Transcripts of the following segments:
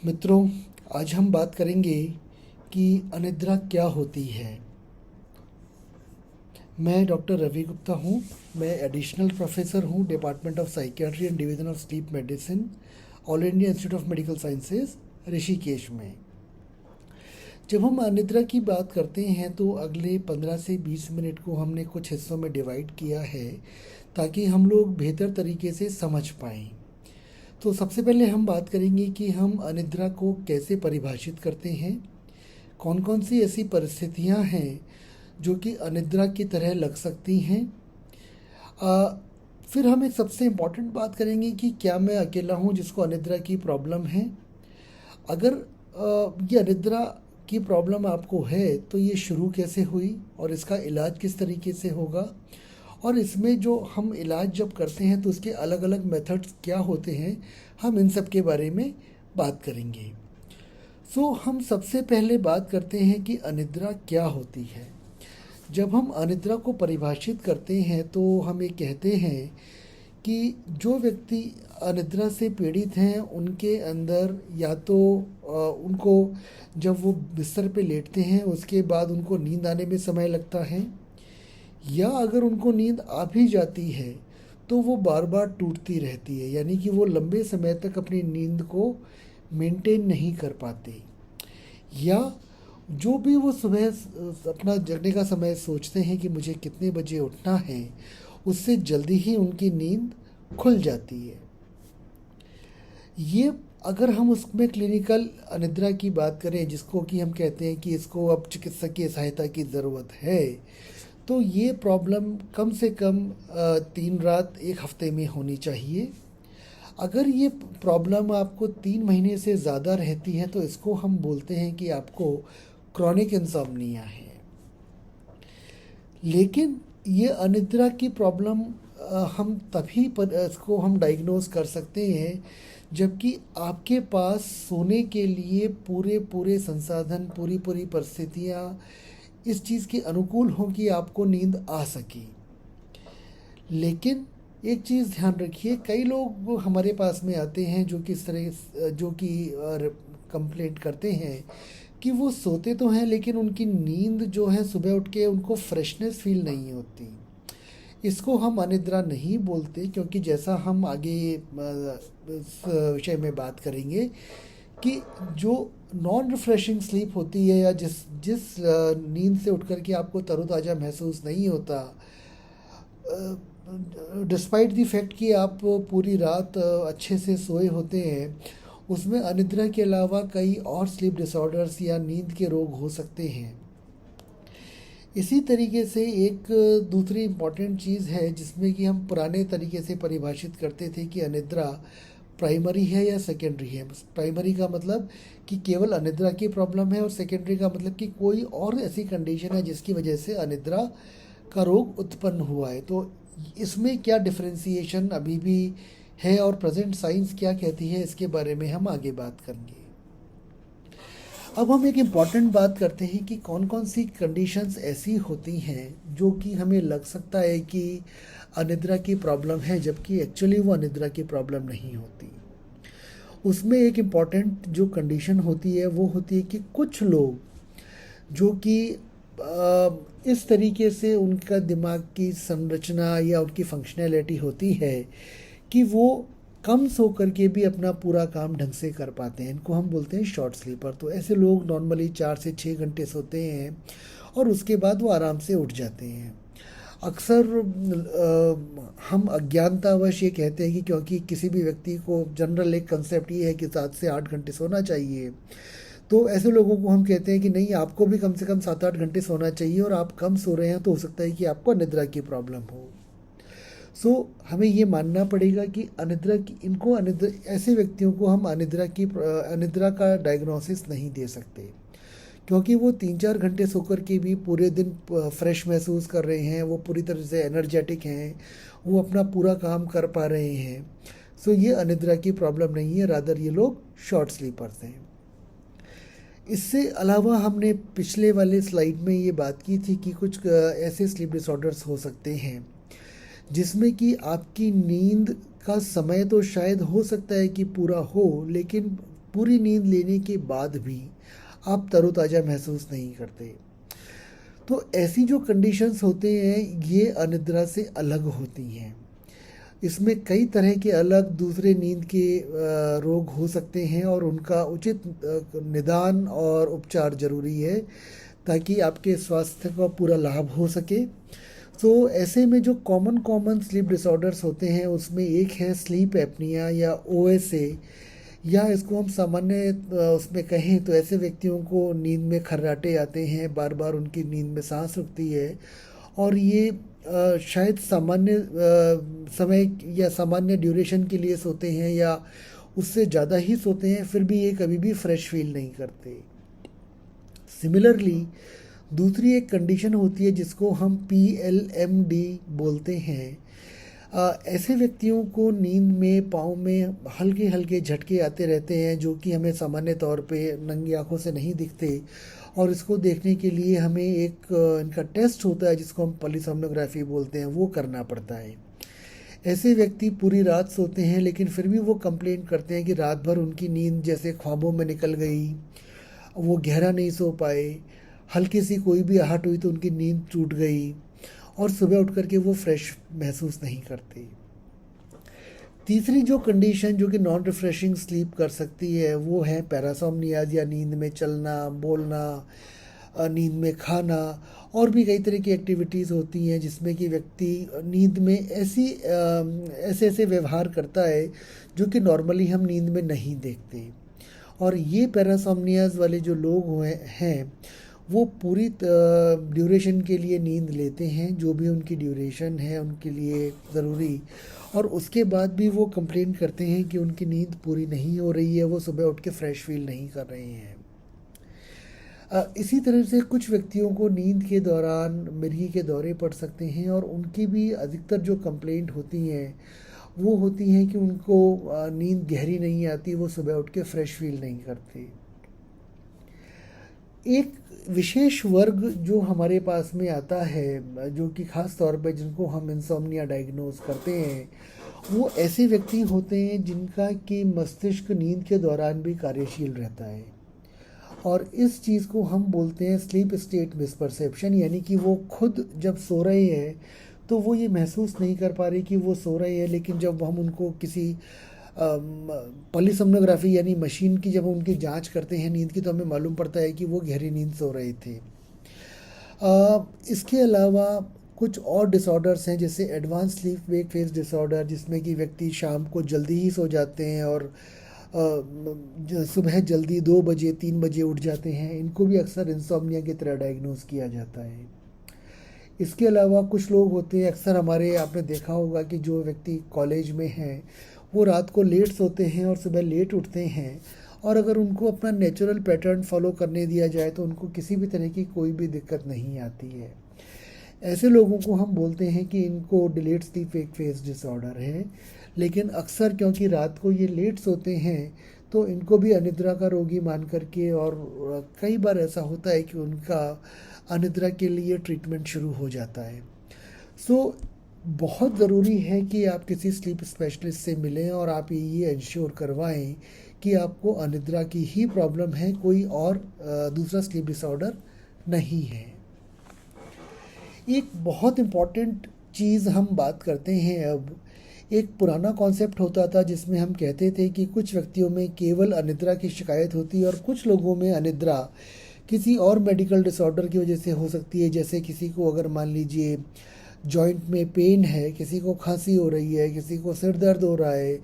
मित्रों, आज हम बात करेंगे कि अनिद्रा क्या होती है। मैं डॉक्टर रवि गुप्ता हूँ। मैं एडिशनल प्रोफेसर हूँ department of psychiatry and division of sleep medicine, all India institute of medical sciences, Rishikesh में। जब हम अनिद्रा की बात करते हैं तो अगले 15 से 20 मिनट को हमने कुछ हिस्सों में डिवाइड किया है ताकि हम लोग बेहतर तरीके से समझ पाएँ। तो सबसे पहले हम बात करेंगे कि हम अनिद्रा को कैसे परिभाषित करते हैं, कौन कौन सी ऐसी परिस्थितियां हैं जो कि अनिद्रा की तरह लग सकती हैं। आ, फिर हम एक सबसे इम्पॉर्टेंट बात करेंगे कि क्या मैं अकेला हूं जिसको अनिद्रा की प्रॉब्लम है। अगर ये अनिद्रा की प्रॉब्लम आपको है तो ये शुरू कैसे हुई और इसका इलाज किस तरीके से होगा, और इसमें जो हम इलाज जब करते हैं तो उसके अलग अलग मेथड्स क्या होते हैं, हम इन सब के बारे में बात करेंगे। हम सबसे पहले बात करते हैं कि अनिद्रा क्या होती है। जब हम अनिद्रा को परिभाषित करते हैं तो हम ये कहते हैं कि जो व्यक्ति अनिद्रा से पीड़ित हैं उनके अंदर या तो उनको जब वो बिस्तर पे लेटते हैं उसके बाद उनको नींद आने में समय लगता है, या अगर उनको नींद आ भी जाती है तो वो बार बार टूटती रहती है, यानी कि वो लंबे समय तक अपनी नींद को मेंटेन नहीं कर पाते, या जो भी वो सुबह अपना जगने का समय सोचते हैं कि मुझे कितने बजे उठना है, उससे जल्दी ही उनकी नींद खुल जाती है। ये अगर हम उसमें क्लिनिकल अनिद्रा की बात करें जिसको कि हम कहते हैं कि इसको अब चिकित्सकीय सहायता की ज़रूरत है, तो ये प्रॉब्लम कम से कम 3 रात 1 हफ्ते में होनी चाहिए। अगर ये प्रॉब्लम आपको 3 महीने से ज़्यादा रहती है तो इसको हम बोलते हैं कि आपको क्रॉनिक इंसोम्निया है। लेकिन ये अनिद्रा की प्रॉब्लम हम तभी पर इसको हम डायग्नोज कर सकते हैं जबकि आपके पास सोने के लिए पूरे पूरे संसाधन, पूरी पूरी परिस्थितियाँ इस चीज़ के अनुकूल हों कि आपको नींद आ सके। लेकिन एक चीज़ ध्यान रखिए, कई लोग हमारे पास में आते हैं जो कि इस तरह जो कि कंप्लेंट करते हैं कि वो सोते तो हैं लेकिन उनकी नींद जो है सुबह उठ के उनको फ्रेशनेस फील नहीं होती। इसको हम अनिद्रा नहीं बोलते, क्योंकि जैसा हम आगे इस विषय में बात करेंगे कि जो नॉन रिफ्रेशिंग स्लीप होती है या जिस जिस नींद से उठ कर के आपको तरोताज़ा महसूस नहीं होता, डिस्पाइट द फैक्ट कि आप पूरी रात अच्छे से सोए होते हैं, उसमें अनिद्रा के अलावा कई और स्लीप डिसऑर्डर्स या नींद के रोग हो सकते हैं। इसी तरीके से एक दूसरी इम्पॉर्टेंट चीज़ है जिसमें कि हम पुराने तरीके से परिभाषित करते थे कि अनिद्रा प्राइमरी है या सेकेंडरी है। प्राइमरी का मतलब कि केवल अनिद्रा की प्रॉब्लम है, और सेकेंडरी का मतलब कि कोई और ऐसी कंडीशन है जिसकी वजह से अनिद्रा का रोग उत्पन्न हुआ है। तो इसमें क्या डिफरेंशिएशन अभी भी है और प्रेजेंट साइंस क्या कहती है, इसके बारे में हम आगे बात करेंगे। अब हम एक इम्पॉर्टेंट बात करते हैं कि कौन कौन सी कंडीशंस ऐसी होती हैं जो कि हमें लग सकता है कि अनिद्रा की प्रॉब्लम है जबकि एक्चुअली वो अनिद्रा की प्रॉब्लम नहीं होती। उसमें एक इम्पॉर्टेंट जो कंडीशन होती है वो होती है कि कुछ लोग जो कि इस तरीके से उनका दिमाग की संरचना या उनकी फंक्शनैलिटी होती है कि वो कम सो करके भी अपना पूरा काम ढंग से कर पाते हैं, इनको हम बोलते हैं शॉर्ट स्लीपर। तो ऐसे लोग नॉर्मली 4 से 6 घंटे सोते हैं और उसके बाद वो आराम से उठ जाते हैं। अक्सर हम अज्ञानतावश ये कहते हैं कि क्योंकि किसी भी व्यक्ति को जनरल एक कंसेप्ट ये है कि 7 से 8 घंटे सोना चाहिए, तो ऐसे लोगों को हम कहते हैं कि नहीं, आपको भी कम से कम 7-8 घंटे सोना चाहिए, और आप कम सो रहे हैं तो हो सकता है कि आपको अनिद्रा की प्रॉब्लम हो। हमें ये मानना पड़ेगा कि अनिद्रा की इनको अनिद्रा ऐसे व्यक्तियों को हम अनिद्रा का डायग्नोसिस नहीं दे सकते, क्योंकि वो 3-4 घंटे सोकर के भी पूरे दिन फ्रेश महसूस कर रहे हैं, वो पूरी तरह से एनर्जेटिक हैं, वो अपना पूरा काम कर पा रहे हैं। ये अनिद्रा की प्रॉब्लम नहीं है, रादर ये लोग शॉर्ट स्लीपर्स हैं। इससे अलावा हमने पिछले वाले स्लाइड में ये बात की थी कि कुछ ऐसे स्लीप डिसऑर्डर्स हो सकते हैं जिसमें कि आपकी नींद का समय तो शायद हो सकता है कि पूरा हो, लेकिन पूरी नींद लेने के बाद भी आप तरोताज़ा महसूस नहीं करते। तो ऐसी जो कंडीशंस होते हैं ये अनिद्रा से अलग होती हैं। इसमें कई तरह के अलग दूसरे नींद के रोग हो सकते हैं और उनका उचित निदान और उपचार ज़रूरी है ताकि आपके स्वास्थ्य का पूरा लाभ हो सके। तो ऐसे में जो कॉमन कॉमन स्लीप डिसऑर्डर्स होते हैं उसमें एक है स्लीप एपनिया या ओएसए, या इसको हम सामान्य उसमें कहें तो ऐसे व्यक्तियों को नींद में खर्राटे आते हैं, बार बार उनकी नींद में सांस रुकती है और ये शायद सामान्य समय या सामान्य ड्यूरेशन के लिए सोते हैं या उससे ज़्यादा ही सोते हैं, फिर भी ये कभी भी फ्रेश फील नहीं करते। सिमिलरली दूसरी एक कंडीशन होती है जिसको हम PLMD बोलते हैं। ऐसे व्यक्तियों को नींद में पाँव में हल्के हल्के झटके आते रहते हैं जो कि हमें सामान्य तौर पे नंगी आंखों से नहीं दिखते, और इसको देखने के लिए हमें एक इनका टेस्ट होता है जिसको हम पॉलीसोम्नोग्राफी बोलते हैं, वो करना पड़ता है। ऐसे व्यक्ति पूरी रात सोते हैं लेकिन फिर भी वो कंप्लेंट करते हैं कि रात भर उनकी नींद जैसे ख्वाबों में निकल गई, वो गहरा नहीं सो पाए, हल्की सी कोई भी आहट हुई तो उनकी नींद टूट गई और सुबह उठ करके वो फ्रेश महसूस नहीं करते। तीसरी जो कंडीशन जो कि नॉन रिफ्रेशिंग स्लीप कर सकती है वो है पैरासोमनियाज या नींद में चलना, बोलना, नींद में खाना और भी कई तरह की एक्टिविटीज़ होती हैं जिसमें कि व्यक्ति नींद में ऐसे ऐसे व्यवहार करता है जो कि नॉर्मली हम नींद में नहीं देखते। और ये पैरासोमनियाज वाले जो लोग हुए हैं वो पूरी ड्यूरेशन के लिए नींद लेते हैं, जो भी उनकी ड्यूरेशन है उनके लिए ज़रूरी, और उसके बाद भी वो कंप्लेन करते हैं कि उनकी नींद पूरी नहीं हो रही है, वो सुबह उठ के फ्रेश फील नहीं कर रहे हैं। इसी तरह से कुछ व्यक्तियों को नींद के दौरान मिर्गी के दौरे पड़ सकते हैं और उनकी भी अधिकतर जो कंप्लेंट होती हैं वो होती हैं कि उनको नींद गहरी नहीं आती, वो सुबह उठ के फ्रेश फील नहीं करते। एक विशेष वर्ग जो हमारे पास में आता है जो कि ख़ास तौर पे जिनको हम इंसोम्निया डायग्नोज करते हैं, वो ऐसे व्यक्ति होते हैं जिनका कि मस्तिष्क नींद के दौरान भी कार्यशील रहता है, और इस चीज़ को हम बोलते हैं स्लीप स्टेट मिसपरसेप्शन, यानी कि वो खुद जब सो रहे हैं तो वो ये महसूस नहीं कर पा रहे कि वो सो रहे हैं, लेकिन जब हम उनको किसी पॉलीसोम्नोग्राफी यानी मशीन की जब हम उनकी जांच करते हैं नींद की तो हमें मालूम पड़ता है कि वो गहरी नींद सो रहे थे। इसके अलावा कुछ और डिसऑर्डर्स हैं जैसे advance sleep wake phase disorder, जिसमें कि व्यक्ति शाम को जल्दी ही सो जाते हैं और सुबह जल्दी 2 बजे 3 बजे उठ जाते हैं। इनको भी अक्सर इंसोम्निया की तरह डायग्नोज किया जाता है। इसके अलावा कुछ लोग होते हैं, अक्सर हमारे आपने देखा होगा कि जो व्यक्ति कॉलेज में हैं वो रात को लेट सोते हैं और सुबह लेट उठते हैं, और अगर उनको अपना नेचुरल पैटर्न फॉलो करने दिया जाए तो उनको किसी भी तरह की कोई भी दिक्कत नहीं आती है। ऐसे लोगों को हम बोलते हैं कि इनको delayed sleep wake phase disorder है, लेकिन अक्सर क्योंकि रात को ये लेट सोते हैं तो इनको भी अनिद्रा का रोगी मान करके, और कई बार ऐसा होता है कि उनका अनिद्रा के लिए ट्रीटमेंट शुरू हो जाता है। सो बहुत ज़रूरी है कि आप किसी स्लीप स्पेशलिस्ट से मिलें और आप ये इंश्योर करवाएं कि आपको अनिद्रा की ही प्रॉब्लम है, कोई और दूसरा स्लीप डिसऑर्डर नहीं है। एक बहुत इम्पॉर्टेंट चीज़ हम बात करते हैं अब। एक पुराना कॉन्सेप्ट होता था जिसमें हम कहते थे कि कुछ व्यक्तियों में केवल अनिद्रा की शिकायत होती है और कुछ लोगों में अनिद्रा किसी और मेडिकल डिसऑर्डर की वजह से हो सकती है। जैसे किसी को अगर मान लीजिए जॉइंट में पेन है, किसी को खांसी हो रही है, किसी को सिर दर्द हो रहा है,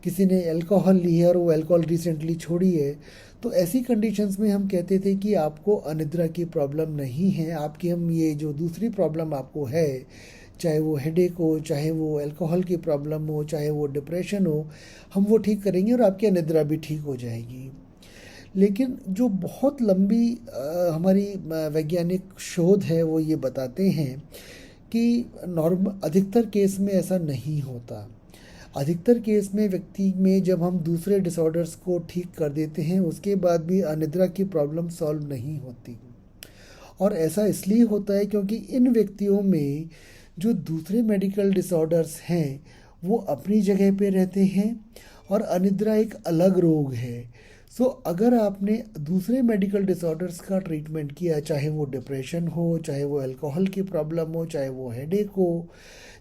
किसी ने अल्कोहल ली है और वो अल्कोहल रिसेंटली छोड़ी है, तो ऐसी कंडीशंस में हम कहते थे कि आपको अनिद्रा की प्रॉब्लम नहीं है, आपकी हम ये जो दूसरी प्रॉब्लम आपको है, चाहे वो हेडेक हो, चाहे वो अल्कोहल की प्रॉब्लम हो, चाहे वो डिप्रेशन हो, हम वो ठीक करेंगे और आपकी अनिद्रा भी ठीक हो जाएगी। लेकिन जो बहुत लंबी हमारी वैज्ञानिक शोध है वो ये बताते हैं कि अधिकतर केस में ऐसा नहीं होता। अधिकतर केस में व्यक्ति में जब हम दूसरे डिसऑर्डर्स को ठीक कर देते हैं उसके बाद भी अनिद्रा की प्रॉब्लम सॉल्व नहीं होती, और ऐसा इसलिए होता है क्योंकि इन व्यक्तियों में जो दूसरे मेडिकल डिसऑर्डर्स हैं वो अपनी जगह पे रहते हैं और अनिद्रा एक अलग रोग है। सो अगर आपने दूसरे मेडिकल डिसऑर्डर्स का ट्रीटमेंट किया, चाहे वो डिप्रेशन हो, चाहे वो अल्कोहल की प्रॉब्लम हो, चाहे वो हेडेक हो,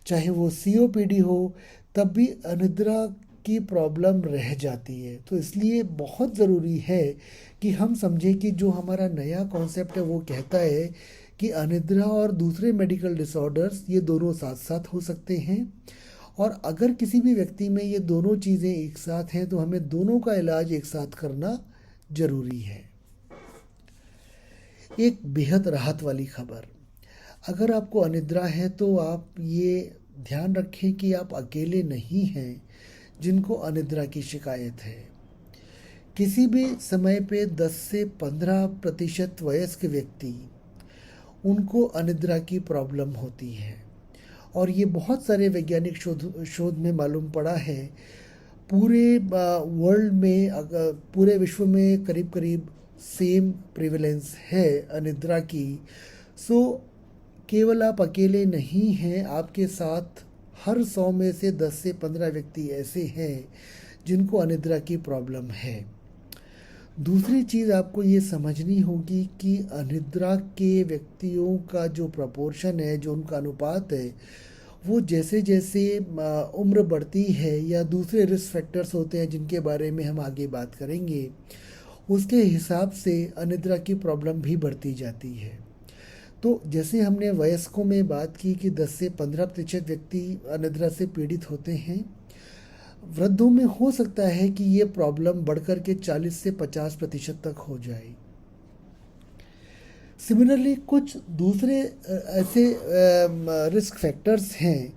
चाहे वो सीओपीडी हो, तब भी अनिद्रा की प्रॉब्लम रह जाती है। तो इसलिए बहुत ज़रूरी है कि हम समझें कि जो हमारा नया कॉन्सेप्ट है वो कहता है कि अनिद्रा और दूसरे मेडिकल डिसऑर्डर्स ये दोनों साथ साथ हो सकते हैं, और अगर किसी भी व्यक्ति में ये दोनों चीज़ें एक साथ हैं तो हमें दोनों का इलाज एक साथ करना जरूरी है। एक बेहद राहत वाली खबर, अगर आपको अनिद्रा है तो आप ये ध्यान रखें कि आप अकेले नहीं हैं जिनको अनिद्रा की शिकायत है। किसी भी समय पे 10 से 15% वयस्क व्यक्ति, उनको अनिद्रा की प्रॉब्लम होती है, और ये बहुत सारे वैज्ञानिक शोध में मालूम पड़ा है। पूरे वर्ल्ड में, अगर पूरे विश्व में करीब करीब सेम प्रिवेलेंस है अनिद्रा की। सो केवल आप अकेले नहीं हैं, आपके साथ हर 100 में से 10 से 15 व्यक्ति ऐसे हैं जिनको अनिद्रा की प्रॉब्लम है। दूसरी चीज़ आपको ये समझनी होगी कि अनिद्रा के व्यक्तियों का जो प्रपोर्शन है, जो उनका अनुपात है, वो जैसे जैसे उम्र बढ़ती है या दूसरे रिस्क फैक्टर्स होते हैं जिनके बारे में हम आगे बात करेंगे, उसके हिसाब से अनिद्रा की प्रॉब्लम भी बढ़ती जाती है। तो जैसे हमने वयस्कों में बात की कि 10 से 15% व्यक्ति अनिद्रा से पीड़ित होते हैं, वृद्धों में हो सकता है कि ये प्रॉब्लम बढ़कर के 40 से 50% तक हो जाए। सिमिलरली कुछ दूसरे ऐसे रिस्क फैक्टर्स हैं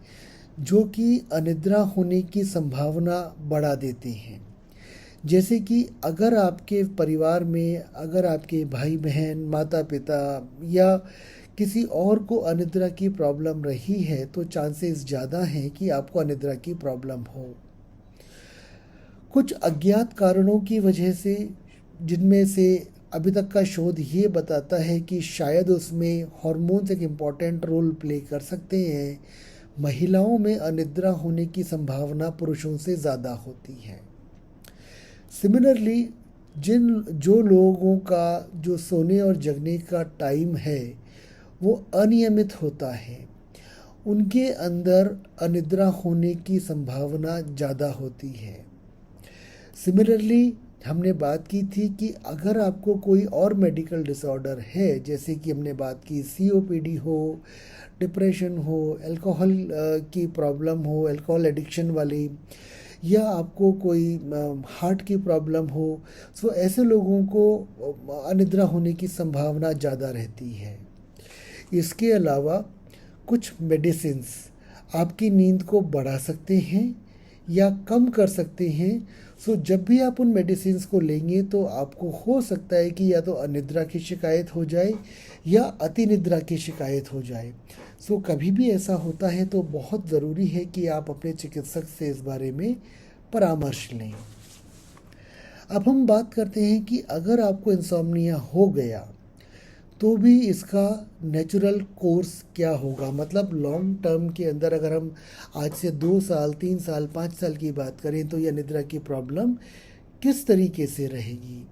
जो कि अनिद्रा होने की संभावना बढ़ा देते हैं। जैसे कि अगर आपके परिवार में, अगर आपके भाई बहन, माता पिता या किसी और को अनिद्रा की प्रॉब्लम रही है तो चांसेस ज़्यादा हैं कि आपको अनिद्रा की प्रॉब्लम हो। कुछ अज्ञात कारणों की वजह से, जिनमें से अभी तक का शोध ये बताता है कि शायद उसमें हार्मोन्स एक इम्पॉर्टेंट रोल प्ले कर सकते हैं, महिलाओं में अनिद्रा होने की संभावना पुरुषों से ज़्यादा होती है। सिमिलरली जो लोगों का जो सोने और जगने का टाइम है वो अनियमित होता है, उनके अंदर अनिद्रा होने की संभावना ज़्यादा होती है। सिमिलरली हमने बात की थी कि अगर आपको कोई और मेडिकल डिसऑर्डर है, जैसे कि हमने बात की सीओपीडी हो, डिप्रेशन हो, अल्कोहल की प्रॉब्लम हो, अल्कोहल एडिक्शन वाली, या आपको कोई हार्ट की प्रॉब्लम हो, तो ऐसे लोगों को अनिद्रा होने की संभावना ज़्यादा रहती है। इसके अलावा कुछ मेडिसिन्स आपकी नींद को बढ़ा सकते हैं या कम कर सकते हैं। सो जब भी आप उन मेडिसिन्स को लेंगे तो आपको हो सकता है कि या तो अनिद्रा की शिकायत हो जाए या अतिनिद्रा की शिकायत हो जाए। सो कभी भी ऐसा होता है तो बहुत ज़रूरी है कि आप अपने चिकित्सक से इस बारे में परामर्श लें। अब हम बात करते हैं कि अगर आपको इंसोम्निया हो गया तो भी इसका नेचुरल कोर्स क्या होगा, मतलब लॉन्ग टर्म के अंदर अगर हम आज से 2 साल, 3 साल, 5 साल की बात करें तो यह अनिद्रा की प्रॉब्लम किस तरीके से रहेगी।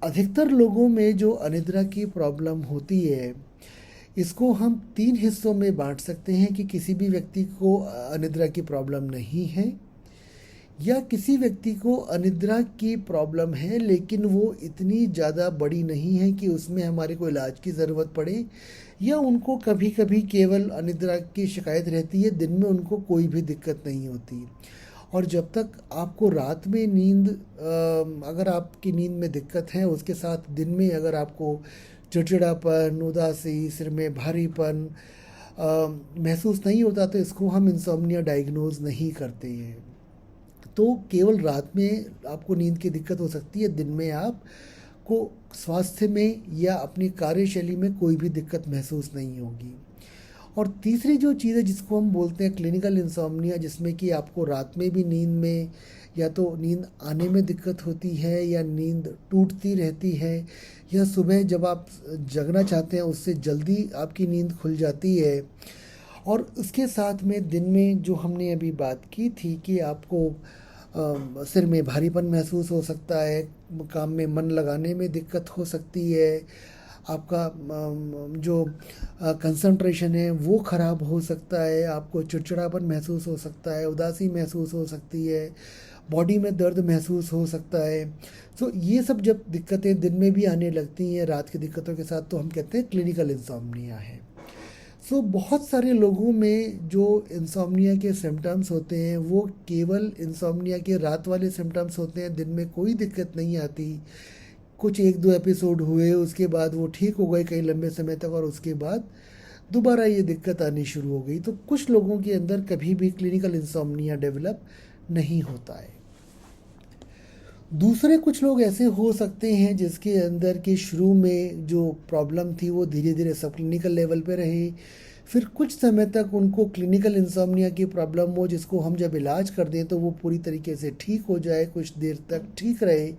अधिकतर लोगों में जो अनिद्रा की प्रॉब्लम होती है, इसको हम 3 हिस्सों में बांट सकते हैं कि किसी भी व्यक्ति को अनिद्रा की प्रॉब्लम नहीं है, या किसी व्यक्ति को अनिद्रा की प्रॉब्लम है लेकिन वो इतनी ज़्यादा बड़ी नहीं है कि उसमें हमारे को इलाज की ज़रूरत पड़े, या उनको कभी कभी केवल अनिद्रा की शिकायत रहती है, दिन में उनको कोई भी दिक्कत नहीं होती। और जब तक आपको रात में नींद, अगर आपकी नींद में दिक्कत है, उसके साथ दिन में अगर आपको चिड़चिड़ापन, उदासी, सिर में भारीपन महसूस नहीं होता तो इसको हम इंसोम्निया डायग्नोज नहीं करते हैं। तो केवल रात में आपको नींद की दिक्कत हो सकती है, दिन में आपको स्वास्थ्य में या अपनी कार्यशैली में कोई भी दिक्कत महसूस नहीं होगी। और तीसरी जो चीज़ है जिसको हम बोलते हैं क्लिनिकल इंसोम्निया, जिसमें कि आपको रात में भी नींद में या तो नींद आने में दिक्कत होती है, या नींद टूटती रहती है, या सुबह जब आप जगना चाहते हैं उससे जल्दी आपकी नींद खुल जाती है। और उसके साथ में दिन में जो हमने अभी बात की थी कि आपको सिर में भारीपन महसूस हो सकता है, काम में मन लगाने में दिक्कत हो सकती है, आपका जो कंसंट्रेशन है वो ख़राब हो सकता है, आपको चिड़चिड़ापन महसूस हो सकता है, उदासी महसूस हो सकती है, बॉडी में दर्द महसूस हो सकता है। सो ये सब जब दिक्कतें दिन में भी आने लगती हैं रात की दिक्कतों के साथ, तो हम कहते हैं क्लिनिकल इंसोम्निया है। सो बहुत सारे लोगों में जो इंसोम्निया के सिम्टम्स होते हैं वो केवल इंसोम्निया के रात वाले सिम्टम्स होते हैं, दिन में कोई दिक्कत नहीं आती। कुछ एक दो एपिसोड हुए, उसके बाद वो ठीक हो गए कई लंबे समय तक, और उसके बाद दोबारा ये दिक्कत आनी शुरू हो गई। तो कुछ लोगों के अंदर कभी भी क्लिनिकल इंसोम्निया डेवलप नहीं होता है। दूसरे कुछ लोग ऐसे हो सकते हैं जिसके अंदर के शुरू में जो प्रॉब्लम थी वो धीरे धीरे सब क्लिनिकल लेवल पे रही, फिर कुछ समय तक उनको क्लिनिकल इंसोम्निया की प्रॉब्लम हो जिसको हम जब इलाज कर दें तो वो पूरी तरीके से ठीक हो जाए, कुछ देर तक ठीक रहे।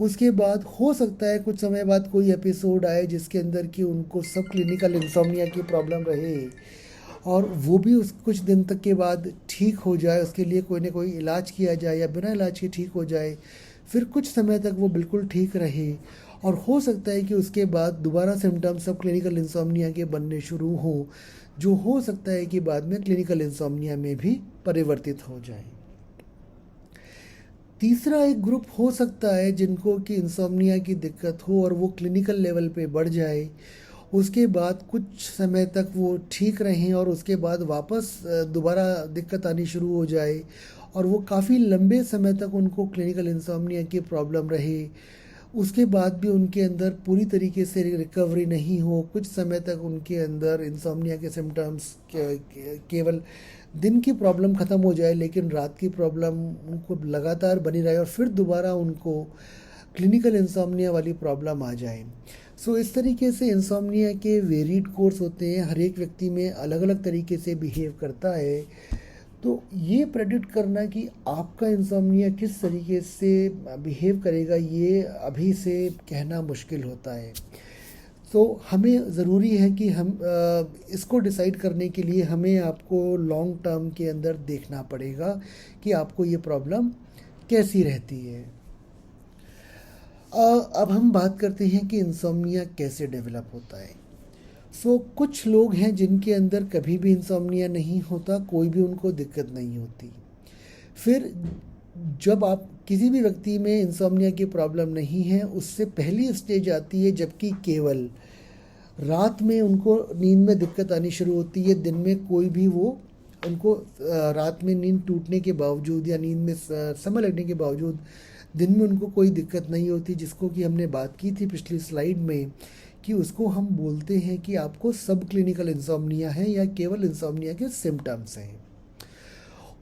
उसके बाद हो सकता है कुछ समय बाद कोई एपिसोड आए जिसके अंदर कि उनको सब क्लिनिकल इंसोम्निया की प्रॉब्लम रहे, और वो भी उस कुछ दिन तक के बाद ठीक हो जाए, उसके लिए कोई ना कोई इलाज किया जाए या बिना इलाज के ठीक हो जाए, फिर कुछ समय तक वो बिल्कुल ठीक रहे, और हो सकता है कि उसके बाद दोबारा सिम्टम्स सब क्लिनिकल इंसोम्निया के बनने शुरू हों, जो हो सकता है कि बाद में क्लिनिकल इंसोम्निया में भी परिवर्तित हो जाए। तीसरा एक ग्रुप हो सकता है जिनको कि इंसोम्निया की दिक्कत हो और वो क्लिनिकल लेवल पे बढ़ जाए, उसके बाद कुछ समय तक वो ठीक रहें और उसके बाद वापस दोबारा दिक्कत आनी शुरू हो जाए, और वो काफ़ी लंबे समय तक उनको क्लिनिकल इंसोम्निया की प्रॉब्लम रहे। उसके बाद भी उनके अंदर पूरी तरीके से रिकवरी नहीं हो, कुछ समय तक उनके अंदर इंसोम्निया के सिम्टम्स केवल दिन की प्रॉब्लम ख़त्म हो जाए लेकिन रात की प्रॉब्लम उनको लगातार बनी रहे, और फिर दोबारा उनको क्लिनिकल इंसोम्निया वाली प्रॉब्लम आ जाए। सो इस तरीके से इंसोम्निया के वेरिड कोर्स होते हैं, हर एक व्यक्ति में अलग अलग तरीके से बिहेव करता है। तो ये प्रेडिक्ट करना कि आपका इंसोम्निया किस तरीके से बिहेव करेगा ये अभी से कहना मुश्किल होता है। तो हमें ज़रूरी है कि हम इसको डिसाइड करने के लिए हमें आपको लॉन्ग टर्म के अंदर देखना पड़ेगा कि आपको ये प्रॉब्लम कैसी रहती है। अब हम बात करते हैं कि इंसोम्निया कैसे डेवलप होता है। कुछ लोग हैं जिनके अंदर कभी भी इंसोम्निया नहीं होता, कोई भी उनको दिक्कत नहीं होती। फिर जब आप किसी भी व्यक्ति में इंसोम्निया की प्रॉब्लम नहीं है, उससे पहली स्टेज आती है जबकि केवल रात में उनको नींद में दिक्कत आनी शुरू होती है। दिन में कोई भी वो उनको रात में नींद टूटने के बावजूद या नींद में समय लगने के बावजूद दिन में उनको कोई दिक्कत नहीं होती, जिसको कि हमने बात की थी पिछली स्लाइड में कि उसको हम बोलते हैं कि आपको सब क्लिनिकल इंसोम्निया है या केवल इंसोम्निया के सिम्टम्स हैं।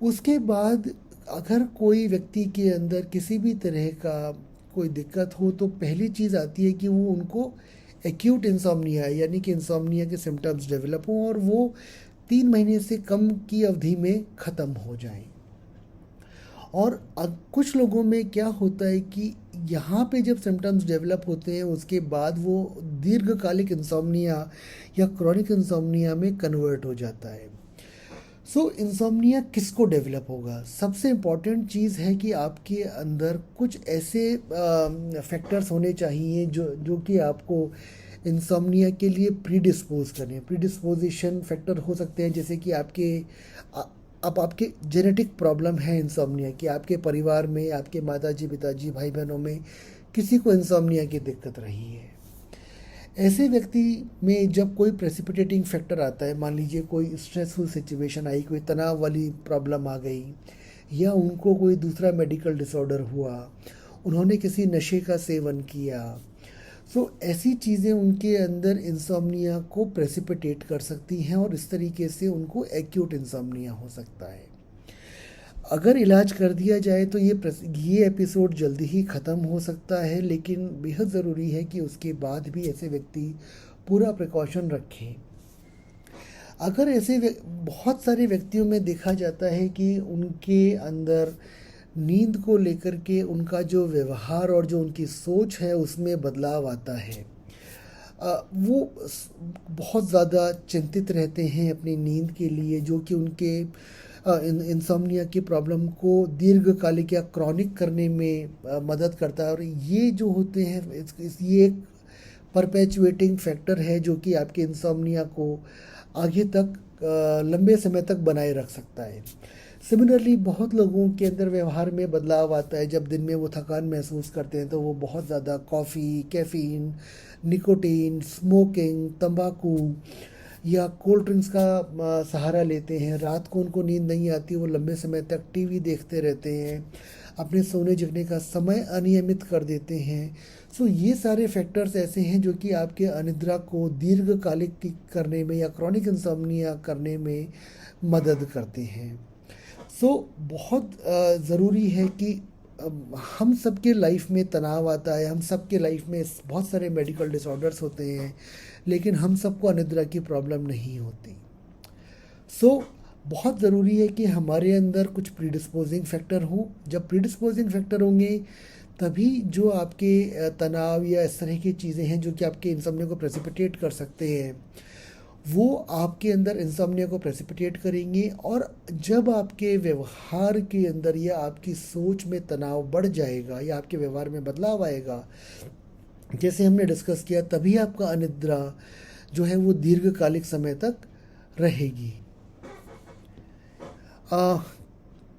उसके बाद अगर कोई व्यक्ति के अंदर किसी भी तरह का कोई दिक्कत हो तो पहली चीज़ आती है कि वो उनको एक्यूट इंसोम्निया है, यानी कि इंसोम्निया के सिम्टम्स डेवलप हों और वो 3 महीने से कम की अवधि में ख़त्म हो जाएं। और कुछ लोगों में क्या होता है कि यहाँ पे जब सिम्टम्स डेवलप होते हैं उसके बाद वो दीर्घकालिक इंसोम्निया या क्रॉनिक इंसोम्निया में कन्वर्ट हो जाता है। इंसोम्निया किसको डेवलप होगा? सबसे इम्पॉर्टेंट चीज़ है कि आपके अंदर कुछ ऐसे फैक्टर्स होने चाहिए जो कि आपको इंसोम्निया के लिए प्रीडिस्पोज करें। प्रीडिस्पोजिशन फैक्टर हो सकते हैं जैसे कि आपके जेनेटिक प्रॉब्लम है इंसोम्निया की, आपके परिवार में आपके माताजी पिताजी भाई बहनों में किसी को इंसोम्निया की दिक्कत रही है। ऐसे व्यक्ति में जब कोई प्रेसिपिटेटिंग फैक्टर आता है, मान लीजिए कोई स्ट्रेसफुल सिचुएशन आई, कोई तनाव वाली प्रॉब्लम आ गई, या उनको कोई दूसरा मेडिकल डिसऑर्डर हुआ, उन्होंने किसी नशे का सेवन किया, ऐसी चीज़ें उनके अंदर इंसोम्निया को प्रेसिपिटेट कर सकती हैं और इस तरीके से उनको एक्यूट इंसोम्निया हो सकता है। अगर इलाज कर दिया जाए तो ये एपिसोड जल्दी ही ख़त्म हो सकता है, लेकिन बेहद ज़रूरी है कि उसके बाद भी ऐसे व्यक्ति पूरा प्रिकॉशन रखें। अगर ऐसे बहुत सारे व्यक्तियों में देखा जाता है कि उनके अंदर नींद को लेकर के उनका जो व्यवहार और जो उनकी सोच है उसमें बदलाव आता है। वो बहुत ज़्यादा चिंतित रहते हैं अपनी नींद के लिए, जो कि उनके इंसोम्निया की प्रॉब्लम को दीर्घकालिक या क्रॉनिक करने में मदद करता है। और ये जो होते हैं ये एक परपेचुएटिंग फैक्टर है जो कि आपके इंसोम्निया को आगे तक लंबे समय तक बनाए रख सकता है। सिमिलरली बहुत लोगों के अंदर व्यवहार में बदलाव आता है। जब दिन में वो थकान महसूस करते हैं तो वो बहुत ज़्यादा कॉफ़ी, कैफ़ीन, निकोटीन, स्मोकिंग, तंबाकू या कोल्ड ड्रिंक्स का सहारा लेते हैं। रात को उनको नींद नहीं आती, वो लंबे समय तक टीवी देखते रहते हैं, अपने सोने जगने का समय अनियमित कर देते हैं। सो ये सारे फैक्टर्स ऐसे हैं जो कि आपके अनिद्रा को दीर्घकालिक करने में या क्रॉनिक इंसोम्निया करने में मदद करते हैं। सो बहुत ज़रूरी है कि हम सबके लाइफ में तनाव आता है, हम सबके लाइफ में बहुत सारे मेडिकल डिसऑर्डर्स होते हैं, लेकिन हम सबको अनिद्रा की प्रॉब्लम नहीं होती। सो बहुत ज़रूरी है कि हमारे अंदर कुछ प्रीडिस्पोजिंग फैक्टर हों। जब प्रीडिस्पोजिंग फैक्टर होंगे तभी जो आपके तनाव या इस तरह की चीज़ें हैं जो कि आपके इंसोम्निया को प्रेसिपिटेट कर सकते हैं, वो आपके अंदर इंसोम्निया को प्रेसिपिटेट करेंगे। और जब आपके व्यवहार के अंदर या आपकी सोच में तनाव बढ़ जाएगा या आपके व्यवहार में बदलाव आएगा, जैसे हमने डिस्कस किया, तभी आपका अनिद्रा जो है वो दीर्घकालिक समय तक रहेगी।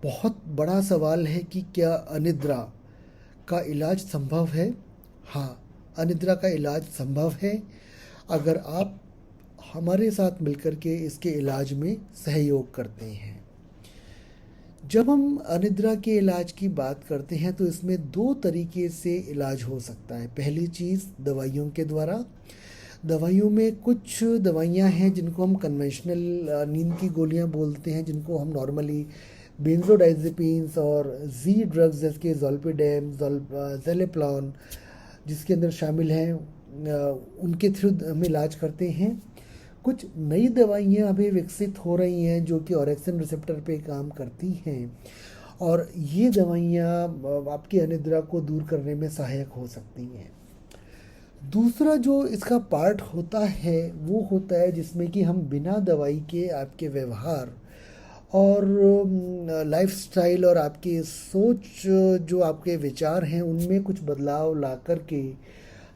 बहुत बड़ा सवाल है कि क्या अनिद्रा का इलाज संभव है? हाँ, अनिद्रा का इलाज संभव है अगर आप हमारे साथ मिलकर के इसके इलाज में सहयोग करते हैं। जब हम अनिद्रा के इलाज की बात करते हैं तो इसमें दो तरीके से इलाज हो सकता है। पहली चीज़ दवाइयों के द्वारा। दवाइयों में कुछ दवाइयां हैं जिनको हम कन्वेंशनल नींद की गोलियां बोलते हैं, जिनको हम नॉर्मली बेंजोडाइजेपिन्स और जी ड्रग्स जैसे कि ज़ोल्पिडेम, ज़ेलेप्लॉन जिसके अंदर शामिल हैं, उनके थ्रू हम इलाज करते हैं। कुछ नई दवाइयाँ अभी विकसित हो रही हैं जो कि ऑरेक्सिन रिसेप्टर पे काम करती हैं, और ये दवाइयाँ आपकी अनिद्रा को दूर करने में सहायक हो सकती हैं। दूसरा जो इसका पार्ट होता है वो होता है जिसमें कि हम बिना दवाई के आपके व्यवहार और लाइफस्टाइल और आपकी सोच, जो आपके विचार हैं, उनमें कुछ बदलाव ला करके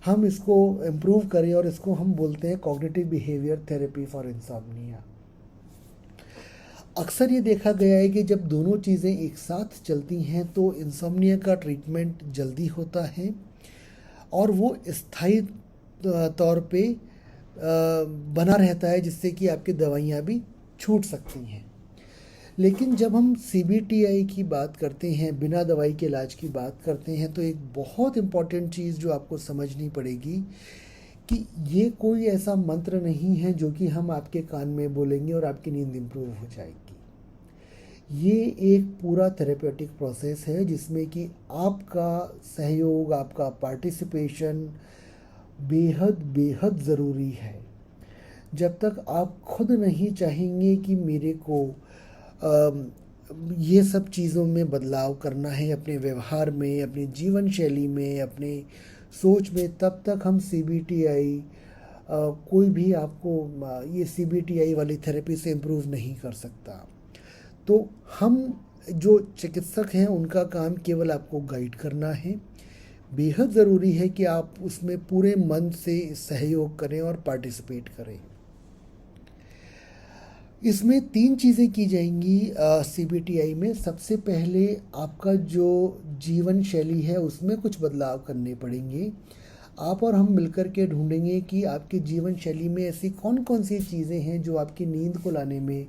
हम इसको इम्प्रूव करें, और इसको हम बोलते हैं cognitive behaviour therapy for insomnia. अक्सर ये देखा गया है कि जब दोनों चीज़ें एक साथ चलती हैं तो इंसोम्निया का ट्रीटमेंट जल्दी होता है और वो स्थायी तौर पे बना रहता है, जिससे कि आपकी दवाइयाँ भी छूट सकती हैं। लेकिन जब हम CBTI की बात करते हैं, बिना दवाई के इलाज की बात करते हैं, तो एक बहुत इम्पॉर्टेंट चीज़ जो आपको समझनी पड़ेगी कि ये कोई ऐसा मंत्र नहीं है जो कि हम आपके कान में बोलेंगे और आपकी नींद इम्प्रूव हो जाएगी। ये एक पूरा थेरेपेटिक प्रोसेस है जिसमें कि आपका सहयोग, आपका पार्टिसिपेशन बेहद बेहद ज़रूरी है। जब तक आप खुद नहीं चाहेंगे कि मेरे को ये सब चीज़ों में बदलाव करना है, अपने व्यवहार में, अपनी जीवन शैली में, अपने सोच में, तब तक हम CBTI कोई भी आपको ये CBTI वाली थेरेपी से इम्प्रूव नहीं कर सकता। तो हम जो चिकित्सक हैं उनका काम केवल आपको गाइड करना है। बेहद ज़रूरी है कि आप उसमें पूरे मन से सहयोग करें और पार्टिसिपेट करें। इसमें 3 चीज़ें की जाएंगी CBTI में। सबसे पहले आपका जो जीवन शैली है उसमें कुछ बदलाव करने पड़ेंगे। आप और हम मिलकर के ढूंढेंगे कि आपकी जीवन शैली में ऐसी कौन कौन सी चीज़ें हैं जो आपकी नींद को लाने में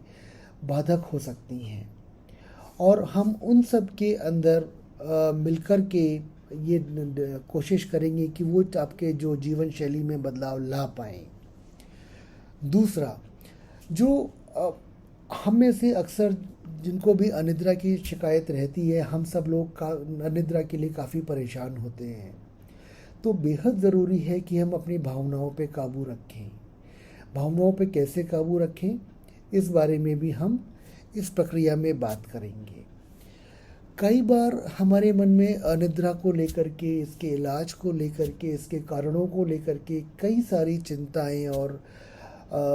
बाधक हो सकती हैं, और हम उन सब के अंदर मिलकर के ये कोशिश करेंगे कि वो आपके जो जीवन शैली में बदलाव ला पाएँ। दूसरा, जो हम में से अक्सर जिनको भी अनिद्रा की शिकायत रहती है, हम सब लोग अनिद्रा के लिए काफ़ी परेशान होते हैं। तो बेहद ज़रूरी है कि हम अपनी भावनाओं पे काबू रखें। भावनाओं पे कैसे काबू रखें, इस बारे में भी हम इस प्रक्रिया में बात करेंगे। कई बार हमारे मन में अनिद्रा को लेकर के, इसके इलाज को लेकर के, इसके कारणों को लेकर के कई सारी चिंताएं और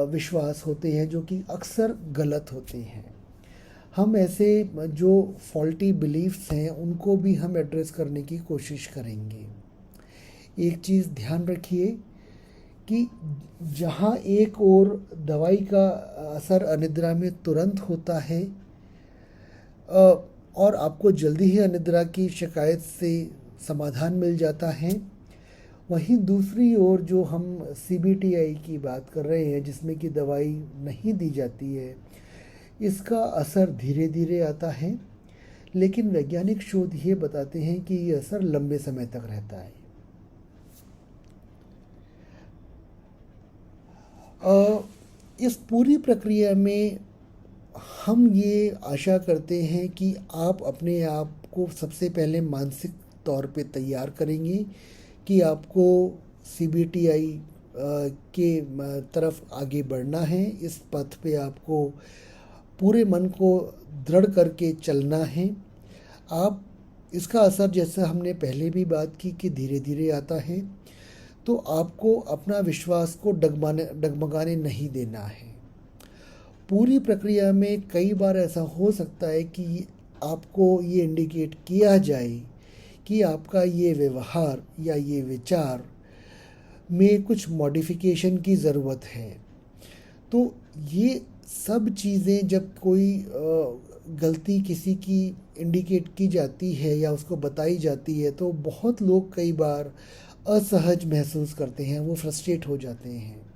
विश्वास होते हैं जो कि अक्सर गलत होते हैं। हम ऐसे जो फॉल्टी बिलीफ्स हैं उनको भी हम एड्रेस करने की कोशिश करेंगे। एक चीज़ ध्यान रखिए कि जहाँ एक और दवाई का असर अनिद्रा में तुरंत होता है और आपको जल्दी ही अनिद्रा की शिकायत से समाधान मिल जाता है, वहीं दूसरी ओर जो हम CBTI की बात कर रहे हैं जिसमें कि दवाई नहीं दी जाती है, इसका असर धीरे धीरे आता है, लेकिन वैज्ञानिक शोध ये बताते हैं कि ये असर लंबे समय तक रहता है। इस पूरी प्रक्रिया में हम ये आशा करते हैं कि आप अपने आप को सबसे पहले मानसिक तौर पे तैयार करेंगे कि आपको CBTI के तरफ आगे बढ़ना है। इस पथ पे आपको पूरे मन को दृढ़ करके चलना है। आप इसका असर, जैसे हमने पहले भी बात की, कि धीरे धीरे आता है, तो आपको अपना विश्वास को डगमगाने नहीं देना है। पूरी प्रक्रिया में कई बार ऐसा हो सकता है कि आपको ये इंडिकेट किया जाए कि आपका ये व्यवहार या ये विचार में कुछ मॉडिफिकेशन की ज़रूरत है। तो ये सब चीज़ें जब कोई गलती किसी की इंडिकेट की जाती है या उसको बताई जाती है, तो बहुत लोग कई बार असहज महसूस करते हैं, वो फ्रस्ट्रेट हो जाते हैं।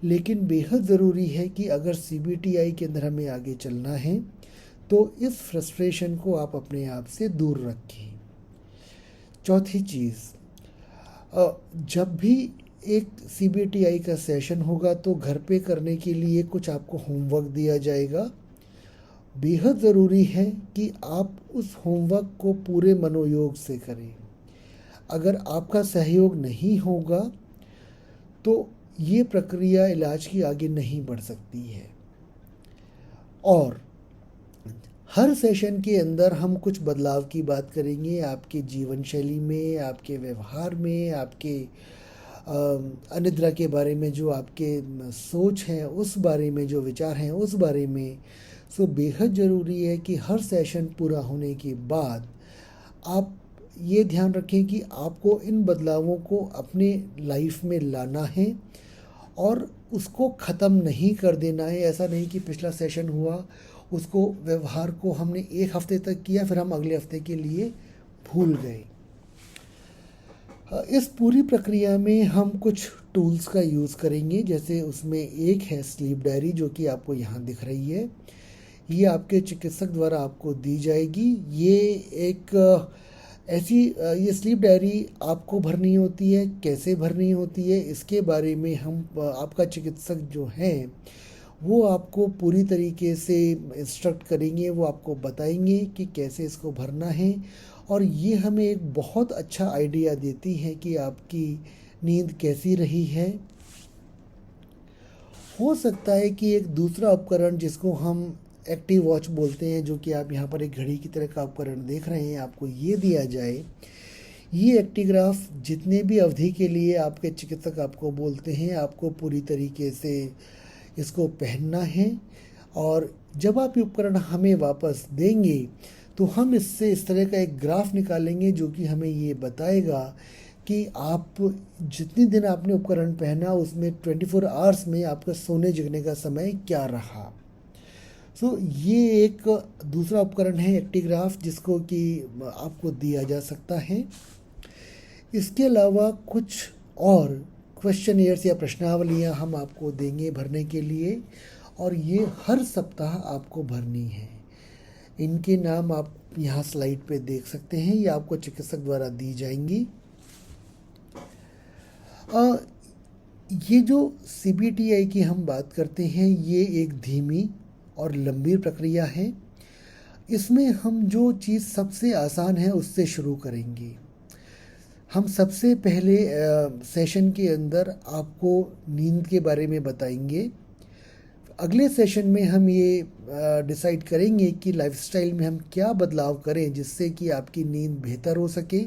लेकिन बेहद ज़रूरी है कि अगर CBTI के अंदर हमें आगे चलना है तो इस फ्रस्ट्रेशन को आप अपने आप से दूर रखें। चौथी चीज़, जब भी एक CBTI का सेशन होगा तो घर पे करने के लिए कुछ आपको होमवर्क दिया जाएगा। बेहद ज़रूरी है कि आप उस होमवर्क को पूरे मनोयोग से करें। अगर आपका सहयोग नहीं होगा तो ये प्रक्रिया इलाज की आगे नहीं बढ़ सकती है। और हर सेशन के अंदर हम कुछ बदलाव की बात करेंगे, आपके जीवन शैली में, आपके व्यवहार में, आपके अनिद्रा के बारे में जो आपके सोच हैं उस बारे में, जो विचार हैं उस बारे में। सो बेहद ज़रूरी है कि हर सेशन पूरा होने के बाद आप ये ध्यान रखें कि आपको इन बदलावों को अपने लाइफ में लाना है और उसको ख़त्म नहीं कर देना है। ऐसा नहीं कि पिछला सेशन हुआ, उसको व्यवहार को हमने एक हफ्ते तक किया, फिर हम अगले हफ्ते के लिए भूल गए। इस पूरी प्रक्रिया में हम कुछ टूल्स का यूज़ करेंगे, जैसे उसमें एक है स्लीप डायरी, जो कि आपको यहाँ दिख रही है। ये आपके चिकित्सक द्वारा आपको दी जाएगी। ये एक ऐसी ये स्लीप डायरी आपको भरनी होती है। कैसे भरनी होती है इसके बारे में हम आपका चिकित्सक जो हैं वो आपको पूरी तरीके से इंस्ट्रक्ट करेंगे, वो आपको बताएंगे कि कैसे इसको भरना है। और ये हमें एक बहुत अच्छा आइडिया देती है कि आपकी नींद कैसी रही है। हो सकता है कि एक दूसरा उपकरण जिसको हम एक्टिव वॉच बोलते हैं, जो कि आप यहाँ पर एक घड़ी की तरह का उपकरण देख रहे हैं, आपको ये दिया जाए। ये एक्टिग्राफ जितने भी अवधि के लिए आपके चिकित्सक आपको बोलते हैं, आपको पूरी तरीके से इसको पहनना है। और जब आप ये उपकरण हमें वापस देंगे तो हम इससे इस तरह का एक ग्राफ निकालेंगे जो कि हमें ये बताएगा कि आप जितने दिन आपने उपकरण पहना उसमें 24 आवर्स में आपका सोने जगने का समय क्या रहा। सो ये एक दूसरा उपकरण है एक्टिग्राफ, जिसको कि आपको दिया जा सकता है। इसके अलावा कुछ और क्वेश्चनियर्स या प्रश्नावलियाँ हम आपको देंगे भरने के लिए, और ये हर सप्ताह आपको भरनी है। इनके नाम आप यहाँ स्लाइड पे देख सकते हैं, ये आपको चिकित्सक द्वारा दी जाएंगी। ये जो CBTI की हम बात करते हैं, ये एक धीमी और लंबी प्रक्रिया है। इसमें हम जो चीज़ सबसे आसान है उससे शुरू करेंगे। हम सबसे पहले सेशन के अंदर आपको नींद के बारे में बताएंगे। अगले सेशन में हम ये डिसाइड करेंगे कि लाइफस्टाइल में हम क्या बदलाव करें जिससे कि आपकी नींद बेहतर हो सके।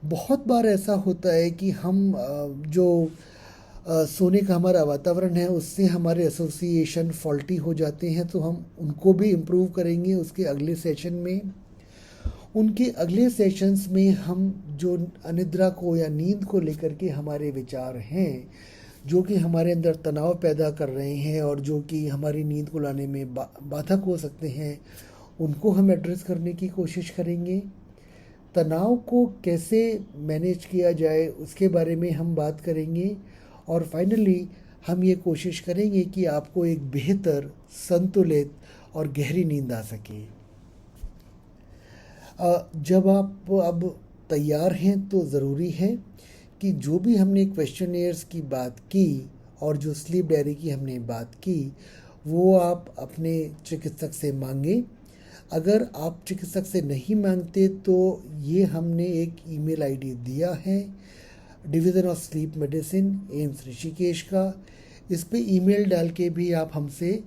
बहुत बार ऐसा होता है कि हम जो सोने का हमारा वातावरण है उससे हमारे एसोसिएशन फॉल्टी हो जाते हैं, तो हम उनको भी इम्प्रूव करेंगे उसके अगले सेशन में। उनके अगले सेशंस में हम जो अनिद्रा को या नींद को लेकर के हमारे विचार हैं, जो कि हमारे अंदर तनाव पैदा कर रहे हैं और जो कि हमारी नींद को लाने में बाधक हो सकते हैं, उनको हम एड्रेस करने की कोशिश करेंगे। तनाव को कैसे मैनेज किया जाए उसके बारे में हम बात करेंगे। और फाइनली हम ये कोशिश करेंगे कि आपको एक बेहतर, संतुलित और गहरी नींद आ सके। जब आप अब तैयार हैं तो ज़रूरी है कि जो भी हमने क्वेश्चनियर्स की बात की और जो स्लीप डायरी की हमने बात की, वो आप अपने चिकित्सक से मांगें। अगर आप चिकित्सक से नहीं मांगते तो ये हमने एक ईमेल आईडी दिया है, division of sleep medicine, AIIMS Rishikesh का। इस पे ईमेल डाल के भी आप हमसे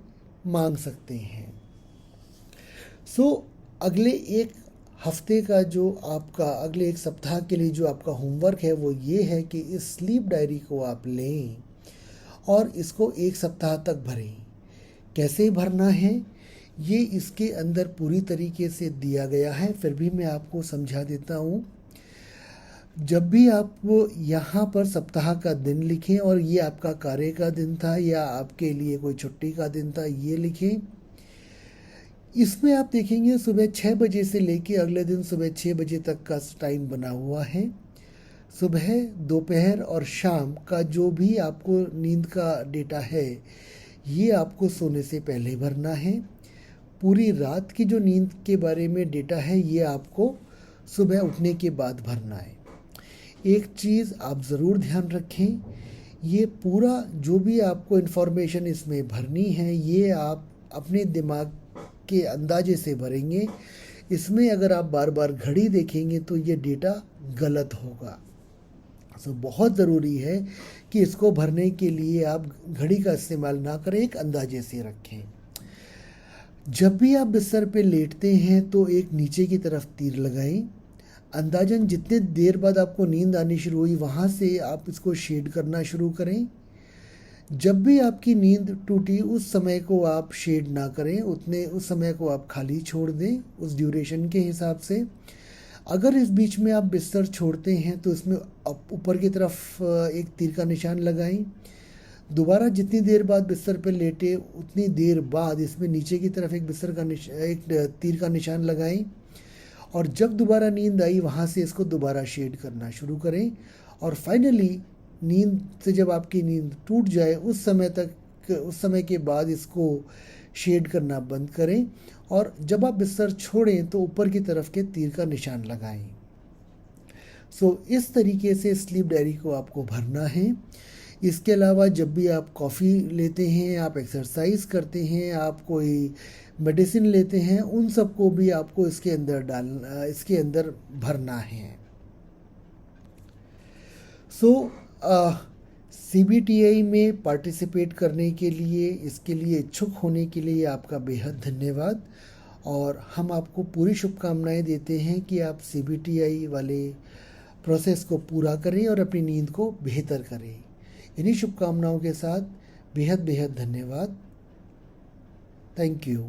मांग सकते हैं। अगले एक हफ्ते का जो आपका, अगले एक सप्ताह के लिए जो आपका होमवर्क है वो ये है कि इस स्लीप डायरी को आप लें और इसको एक सप्ताह तक भरें। कैसे भरना है ये इसके अंदर पूरी तरीके से दिया गया है, फिर भी मैं आपको समझा देता हूँ। जब भी आप यहाँ पर सप्ताह का दिन लिखें और ये आपका कार्य का दिन था या आपके लिए कोई छुट्टी का दिन था, ये लिखें। इसमें आप देखेंगे सुबह 6 बजे से लेके अगले दिन सुबह 6 बजे तक का टाइम बना हुआ है। सुबह, दोपहर और शाम का जो भी आपको नींद का डेटा है ये आपको सोने से पहले भरना है। पूरी रात की जो नींद के बारे में डेटा है ये आपको सुबह उठने के बाद भरना है। एक चीज़ आप ज़रूर ध्यान रखें, ये पूरा जो भी आपको इन्फॉर्मेशन इसमें भरनी है ये आप अपने दिमाग के अंदाजे से भरेंगे। इसमें अगर आप बार बार घड़ी देखेंगे तो ये डेटा गलत होगा। बहुत ज़रूरी है कि इसको भरने के लिए आप घड़ी का इस्तेमाल ना करें, एक अंदाजे से रखें। जब भी आप बिस्तर पे लेटते हैं तो एक नीचे की तरफ तीर लगाएं। अंदाजन जितने देर बाद आपको नींद आनी शुरू हुई वहाँ से आप इसको शेड करना शुरू करें। जब भी आपकी नींद टूटी उस समय को आप शेड ना करें, उस समय को आप खाली छोड़ दें उस ड्यूरेशन के हिसाब से। अगर इस बीच में आप बिस्तर छोड़ते हैं तो इसमें ऊपर की तरफ एक तीर का निशान लगाएं। दोबारा जितनी देर बाद बिस्तर पर लेटे उतनी देर बाद इसमें नीचे की तरफ एक तीर का निशान लगाएं। और जब दोबारा नींद आई वहाँ से इसको दोबारा शेड करना शुरू करें। और फाइनली नींद से जब आपकी नींद टूट जाए उस समय के बाद इसको शेड करना बंद करें। और जब आप बिस्तर छोड़ें तो ऊपर की तरफ के तीर का निशान लगाएं। इस तरीके से स्लीप डायरी को आपको भरना है। इसके अलावा जब भी आप कॉफ़ी लेते हैं, आप एक्सरसाइज करते हैं, आप कोई मेडिसिन लेते हैं, उन सब को भी आपको इसके अंदर भरना है। CBTI में पार्टिसिपेट करने के लिए, इसके लिए इच्छुक होने के लिए आपका बेहद धन्यवाद। और हम आपको पूरी शुभकामनाएं देते हैं कि आप CBTI वाले प्रोसेस को पूरा करें और अपनी नींद को बेहतर करें। इन्हीं शुभकामनाओं के साथ बेहद बेहद धन्यवाद। Thank you.